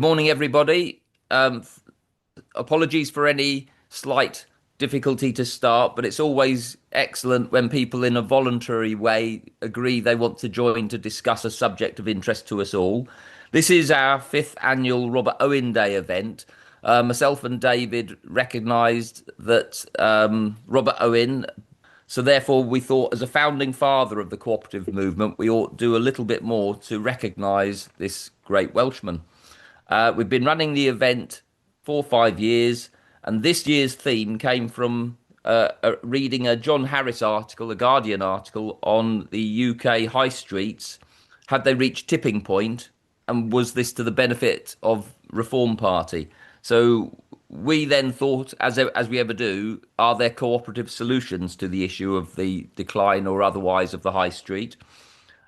morning, everybody. Apologies for any slight difficulty to start, but it's always excellent when people in a voluntary way agree they want to join to discuss a subject of interest to us all. This is our fifth annual Robert Owen Day event. Myself and David recognised that Robert Owen, so therefore we thought as a founding father of the cooperative movement, we ought to do a little bit more to recognise this great Welshman. We've been running the event for 5 years, and this year's theme came from reading a John Harris article, a Guardian article, on the UK high streets. Had they reached tipping point, and was this to the benefit of Reform Party? So we then thought, as we ever do, are there cooperative solutions to the issue of the decline or otherwise of the high street?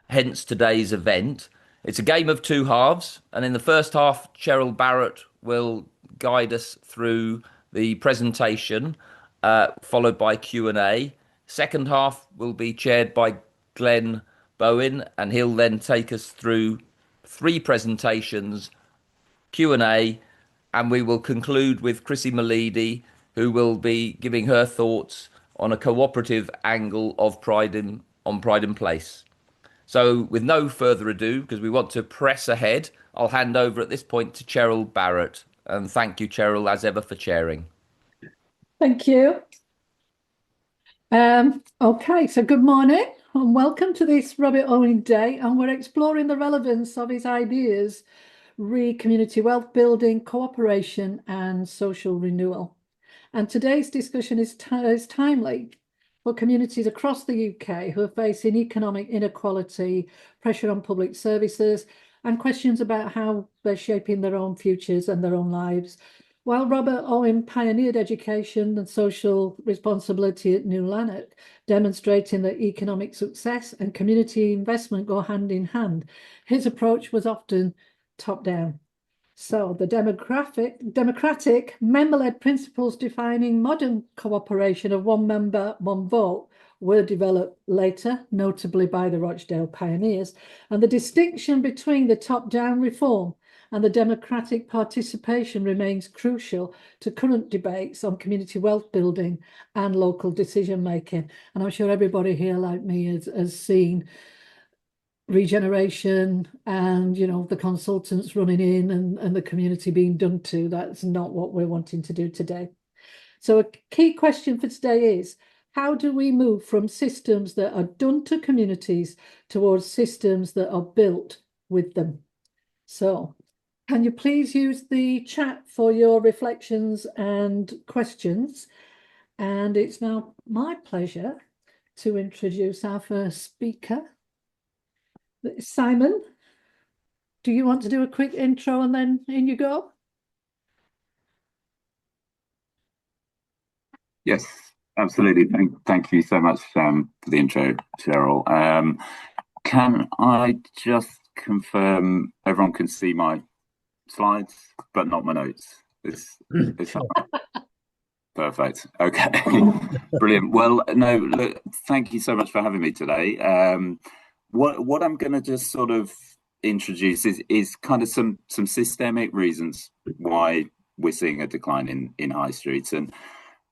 Hence today's event. It's a game of two halves, and in the first half, Cheryl Barrott will guide us through the presentation, followed by Q&A. Second half will be chaired by Glenn Bowen, and he'll then take us through three presentations, Q&A, and we will conclude with Chrissy Malidi, who will be giving her thoughts on a cooperative angle of Pride in Place. So with no further ado, because we want to press ahead, I'll hand over at this point to Cheryl Barrott. And thank you, Cheryl, as ever, for chairing. Thank you. Okay, so good morning and welcome to this Robert Owen Day, and we're exploring the relevance of his ideas re community wealth building, cooperation and social renewal. And today's discussion is timely for communities across the UK who are facing economic inequality, pressure on public services, and questions about how they're shaping their own futures and their own lives. While Robert Owen pioneered education and social responsibility at New Lanark, demonstrating that economic success and community investment go hand in hand, his approach was often top-down. So the democratic member-led principles defining modern cooperation of one member, one vote were developed later, notably by the Rochdale pioneers, and the distinction between the top-down reform and the democratic participation remains crucial to current debates on community wealth building and local decision-making. And I'm sure everybody here, like me, has seen regeneration and, you know, the consultants running in and the community being done to. That's not what we're wanting to do today. So a key question for today is, how do we move from systems that are done to communities towards systems that are built with them? So can you please use the chat for your reflections and questions? And it's now my pleasure to introduce our first speaker. Simon, do you want to do a quick intro and then in you go? Yes, absolutely. Thank you so much for the intro, Cheryl. Can I just confirm everyone can see my slides, but not my notes? It's perfect. Okay, brilliant. Well, no, look, thank you so much for having me today. What I'm going to just sort of introduce is kind of some systemic reasons why we're seeing a decline in high streets, and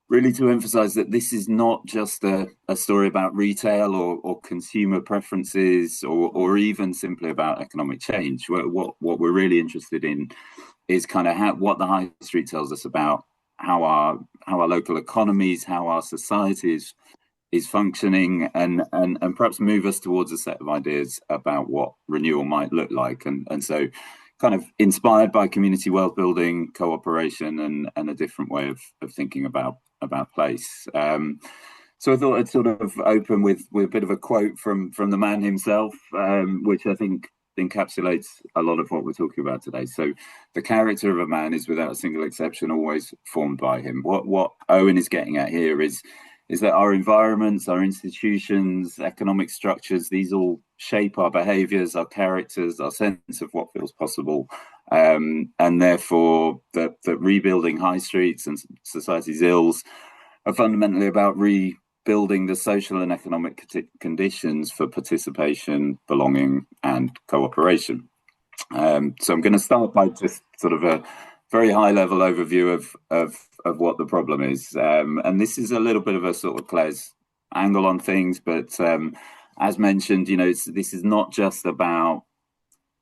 really to emphasize that this is not just a story about retail or consumer preferences or even simply about economic change. What we're really interested in is kind of what the high street tells us about how our local economies, how our societies is functioning, and perhaps move us towards a set of ideas about what renewal might look like. And so kind of inspired by community wealth building, cooperation, and a different way of thinking about place. So I thought I'd sort of open with a bit of a quote from the man himself, which I think encapsulates a lot of what we're talking about today. So the character of a man is, without a single exception, always formed by him. What Owen is getting at here is that our environments, our institutions, economic structures, these all shape our behaviours, our characters, our sense of what feels possible. And therefore, that rebuilding high streets and society's ills are fundamentally about rebuilding the social and economic conditions for participation, belonging, and cooperation. So I'm going to start by just sort of a very high level overview of what the problem is. And this is a little bit of a sort of Claire's angle on things, but as mentioned, this is not just about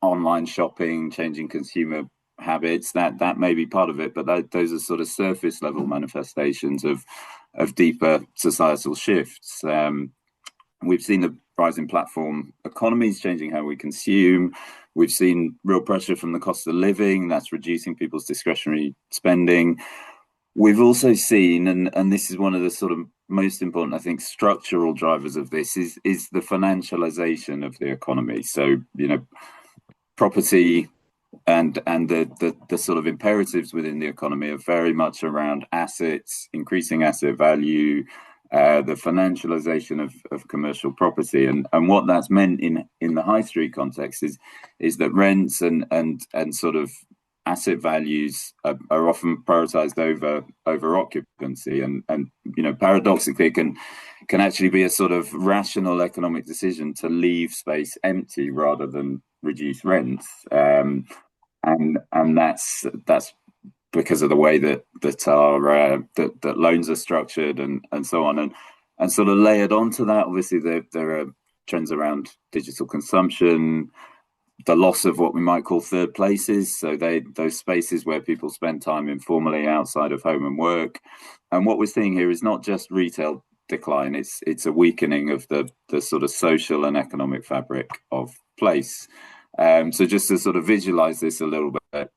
online shopping, changing consumer habits. That may be part of it, but those are sort of surface level manifestations of deeper societal shifts. We've seen the rise in platform economies changing how we consume. We've seen real pressure from the cost of living that's reducing people's discretionary spending. We've also seen, and this is one of the sort of most important, I think, structural drivers of this is the financialization of the economy. So, property and the sort of imperatives within the economy are very much around assets, increasing asset value, the financialization of commercial property, and what that's meant in the high street context is that rents and sort of asset values are often prioritized over occupancy, and paradoxically can actually be a sort of rational economic decision to leave space empty rather than reduce rents, and that's because of the way that loans are structured and so on, and sort of layered onto that, obviously there are trends around digital consumption, the loss of what we might call third places, so those spaces where people spend time informally outside of home and work. And what we're seeing here is not just retail decline, it's a weakening of the sort of social and economic fabric of place. So just to sort of visualize this a little bit,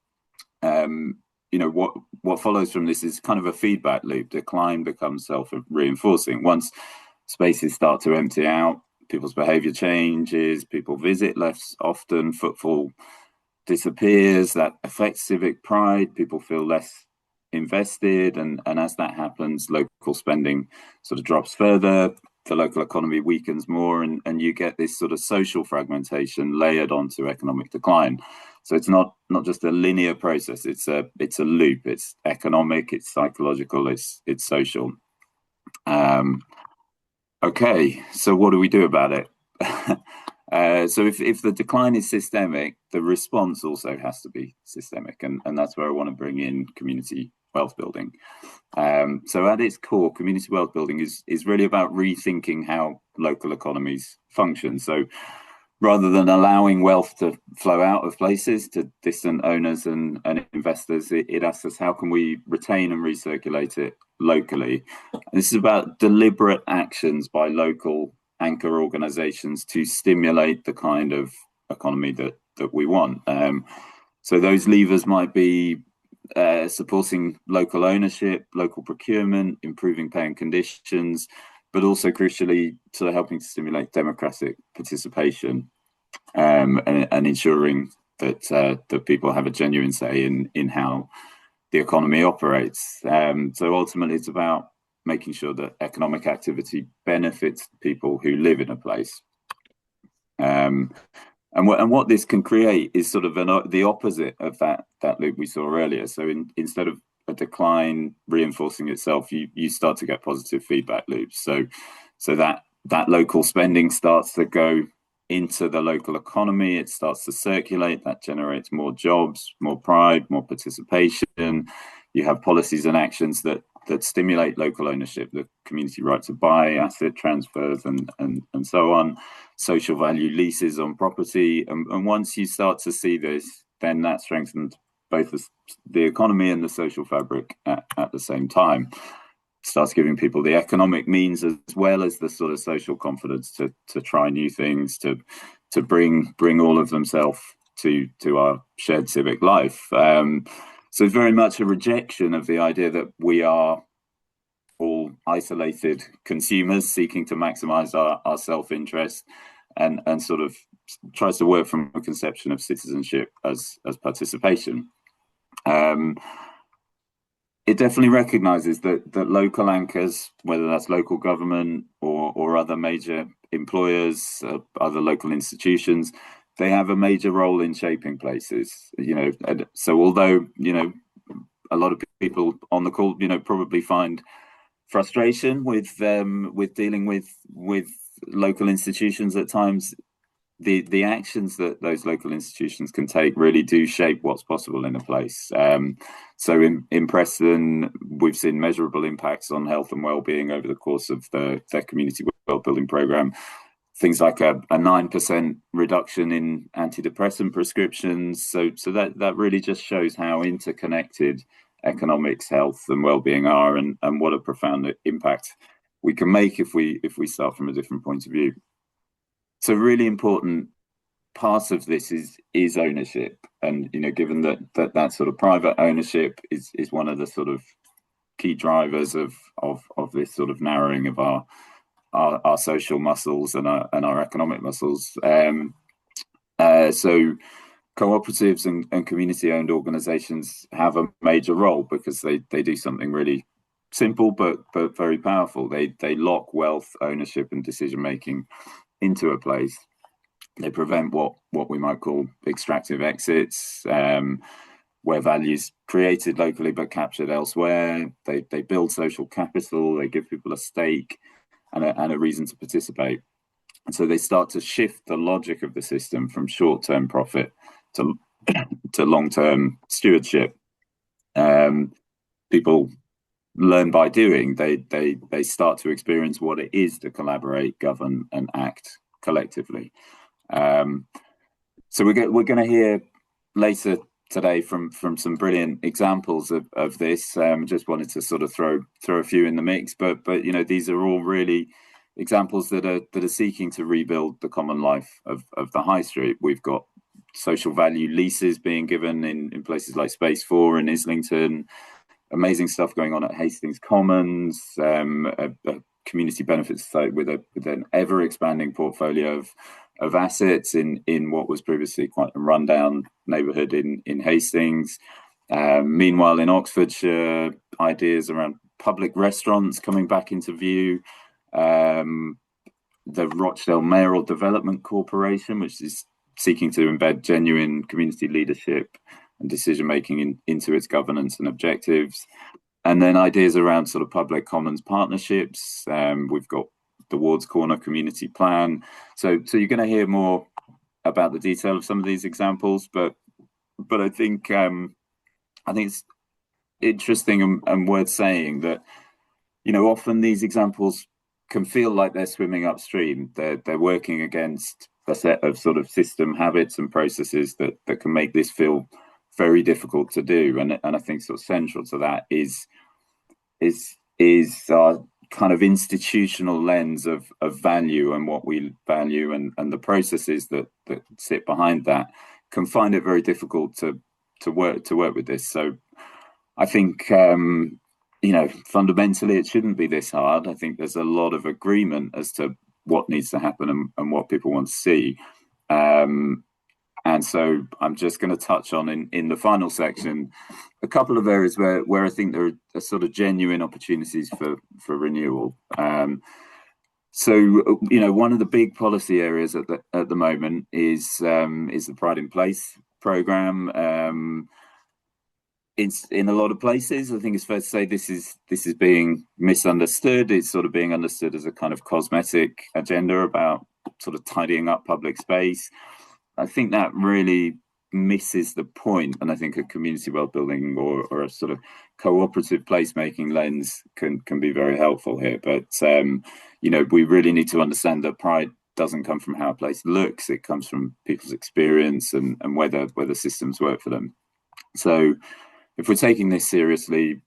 what follows from this is kind of a feedback loop. Decline becomes self-reinforcing. Once spaces start to empty out, people's behavior changes, people visit less often, footfall disappears, that affects civic pride, people feel less invested, and as that happens, local spending sort of drops further, the local economy weakens more, and you get this sort of social fragmentation layered onto economic decline. So it's not just a linear process, it's a loop, it's economic, it's psychological, it's social. Okay, so what do we do about it? So if the decline is systemic, the response also has to be systemic, and that's where I want to bring in community wealth building. So at its core, community wealth building is really about rethinking how local economies function. So rather than allowing wealth to flow out of places to distant owners and investors, it asks us, how can we retain and recirculate it locally? And this is about deliberate actions by local anchor organizations to stimulate the kind of economy that we want. So those levers might be supporting local ownership, local procurement, improving paying conditions, but also crucially sort of helping to stimulate democratic participation, and ensuring that people have a genuine say in how the economy operates. So ultimately, it's about making sure that economic activity benefits people who live in a place. And what this can create is sort of the opposite of that loop we saw earlier. So instead of a decline reinforcing itself, you start to get positive feedback loops. So that local spending starts to go into the local economy, it starts to circulate, that generates more jobs, more pride, more participation. You have policies and actions that stimulate local ownership, the community right to buy, asset transfers, and so on, social value leases on property. And once you start to see this, then that strengthens both the economy and the social fabric at the same time. Starts giving people the economic means as well as the sort of social confidence to try new things, to bring all of themselves to our shared civic life. So it's very much a rejection of the idea that we are all isolated consumers seeking to maximize our self-interest, and sort of tries to work from a conception of citizenship as participation. It definitely recognizes that local anchors, whether that's local government or other major employers, other local institutions, they have a major role in shaping places. And so although a lot of people on the call probably find frustration with dealing with local institutions at times, the actions that those local institutions can take really do shape what's possible in a place. So in Preston, we've seen measurable impacts on health and well-being over the course of their community well-building programme. Things like a 9% reduction in antidepressant prescriptions. So that really just shows how interconnected economics, health and well-being are, and what a profound impact we can make if we start from a different point of view. So really important part of this is ownership, and given that sort of private ownership is one of the sort of key drivers of this sort of narrowing of our social muscles and our economic muscles. So cooperatives and community-owned organisations have a major role because they do something really simple but very powerful. They lock wealth, ownership, and decision-making into a place. They prevent what we might call extractive exits, where value's created locally but captured elsewhere. They build social capital. They give people a stake and a reason to participate. And so they start to shift the logic of the system from short-term profit to long-term stewardship. People learn by doing. They start to experience what it is to collaborate, govern, and act collectively. So we're going to hear later today from some brilliant examples of this. Just wanted to sort of throw a few in the mix, but these are all really examples that are seeking to rebuild the common life of the high street. We've got social value leases being given in places like Space 4 in Islington. Amazing stuff going on at Hastings Commons. A community benefits site with an ever expanding portfolio of assets in what was previously quite a rundown neighbourhood in Hastings. Meanwhile, in Oxfordshire, ideas around public restaurants coming back into view. The Rochdale Mayoral Development Corporation, which is seeking to embed genuine community leadership and decision making into its governance and objectives. And then ideas around sort of public commons partnerships. We've got the Ward's Corner community plan. So you're going to hear more about the detail of some of these examples, but I think it's interesting and worth saying that often these examples can feel like they're swimming upstream. They're working against a set of sort of system habits and processes that can make this feel very difficult to do. And I think sort of central to that is our kind of institutional lens of value and what we value, and the processes that sit behind that can find it very difficult to work with this. So I think fundamentally it shouldn't be this hard. I think there's a lot of agreement as to what needs to happen and what people want to see. And so I'm just going to touch on in the final section a couple of areas where I think there are sort of genuine opportunities for renewal. So one of the big policy areas at the moment is the Pride in Place programme. It's in a lot of places. I think it's fair to say this is being misunderstood. It's sort of being understood as a kind of cosmetic agenda about sort of tidying up public space. I think that really misses the point, and I think a community well-building or a sort of cooperative placemaking lens can be very helpful here. But we really need to understand that pride doesn't come from how a place looks; it comes from people's experience and whether systems work for them. So, if we're taking this seriously,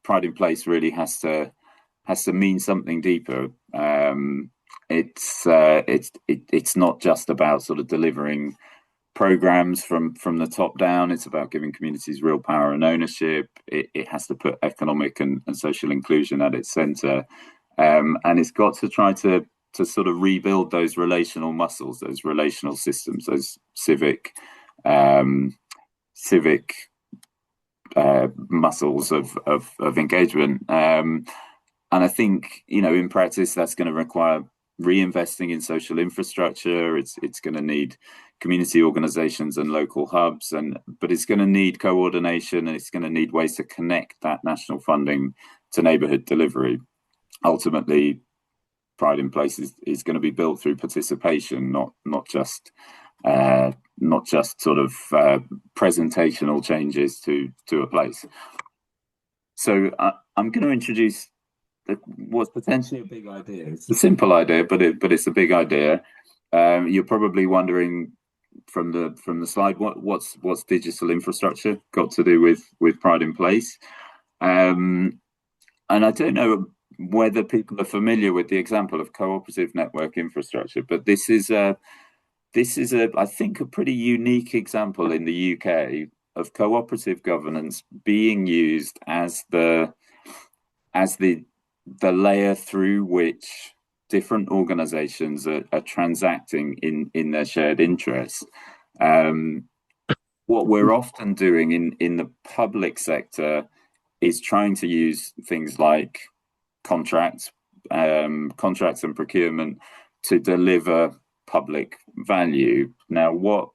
Pride in Place really has to mean something deeper. It's not just about sort of delivering programs from the top down. It's about giving communities real power and ownership. It has to put economic and social inclusion at its centre, and it's got to try to sort of rebuild those relational muscles, those relational systems, those civic muscles of engagement. And I think in practice that's going to require reinvesting in social infrastructure. It's going to need community organizations and local hubs, but it's going to need coordination, and it's going to need ways to connect that national funding to neighborhood delivery. Ultimately, Pride in Place is going to be built through participation, not just sort of presentational changes to a place. So I'm going to introduce what's potentially a big idea. It's a simple idea, but it's a big idea. You're probably wondering from the slide what's digital infrastructure got to do with Pride in Place, and I don't know whether people are familiar with the example of cooperative network infrastructure, but this is I think a pretty unique example in the UK of cooperative governance being used as the layer through which different organizations are transacting in their shared interests. What we're often doing in the public sector is trying to use things like contracts and procurement to deliver public value. Now, what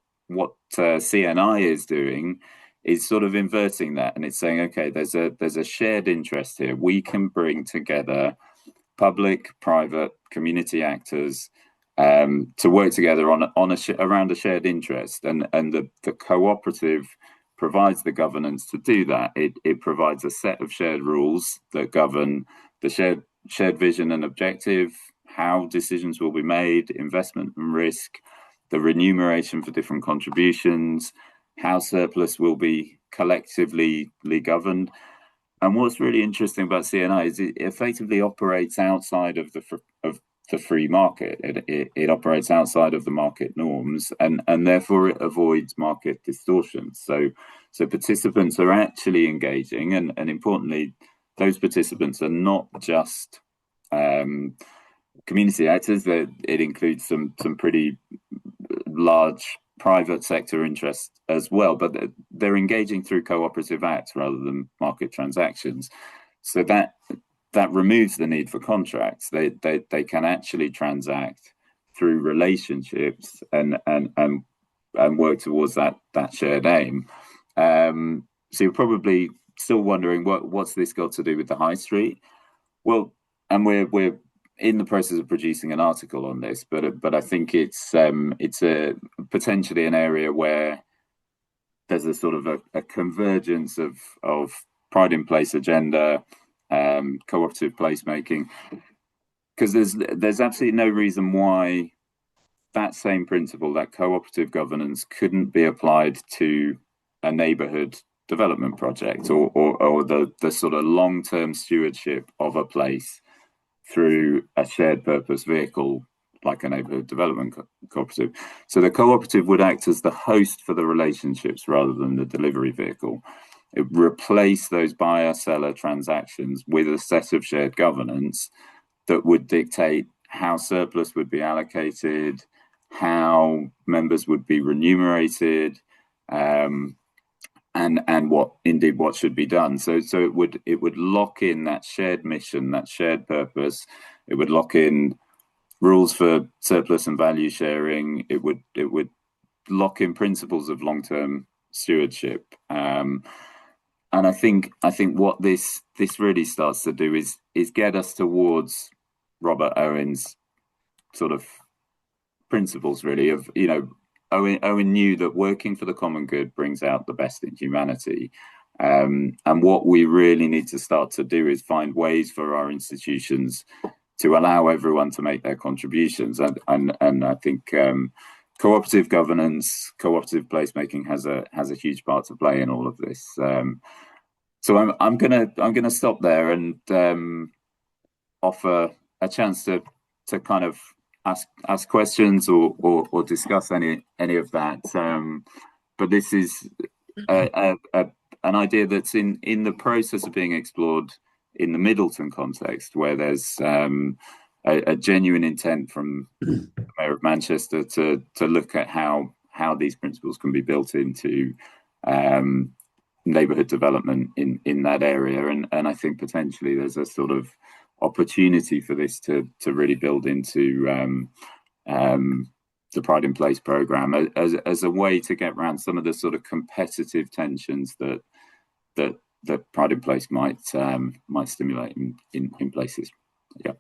CNI is doing is sort of inverting that, and it's saying, okay, there's a shared interest here. We can bring together public, private, community actors to work together around a shared interest, and the cooperative provides the governance to do that. It provides a set of shared rules that govern the shared vision and objective, how decisions will be made, investment and risk, the remuneration for different contributions, how surplus will be collectively governed. And what's really interesting about CNI is it effectively operates outside of the free market. It operates outside of the market norms, and therefore it avoids market distortions. So participants are actually engaging, and importantly, those participants are not just community actors. It includes some pretty large private sector interests as well, but they're engaging through cooperative acts rather than market transactions. So that removes the need for contracts. They can actually transact through relationships and work towards that shared aim. So you're probably still wondering what's this got to do with the high street? Well, and we're in the process of producing an article on this, but I think it's a potentially an area where there's a sort of a convergence of Pride in Place agenda, cooperative placemaking, because there's absolutely no reason why that same principle, that cooperative governance, couldn't be applied to a neighbourhood development project or the sort of long-term stewardship of a place through a shared purpose vehicle like a neighbourhood development cooperative. So the cooperative would act as the host for the relationships rather than the delivery vehicle. It replaced those buyer-seller transactions with a set of shared governance that would dictate how surplus would be allocated, how members would be remunerated, and what should be done. So it would lock in that shared mission, that shared purpose. It would lock in rules for surplus and value sharing. It would lock in principles of long-term stewardship. And I think what this really starts to do is get us towards Robert Owen's sort of principles, really, of, you know, Owen knew that working for the common good brings out the best in humanity. And what we really need to start to do is find ways for our institutions to allow everyone to make their contributions. And I think cooperative governance, cooperative placemaking has a huge part to play in all of this. So I'm gonna stop there and offer a chance to kind of ask questions or discuss any of that. But this is an idea that's in the process of being explored in the Middleton context, where there's a genuine intent from the Mayor of Manchester to look at how these principles can be built into neighbourhood development in that area, and I think potentially there's a sort of opportunity for this to really build into the Pride in Place programme as a way to get around some of the sort of competitive tensions that Pride in Place might stimulate in places. Yeah.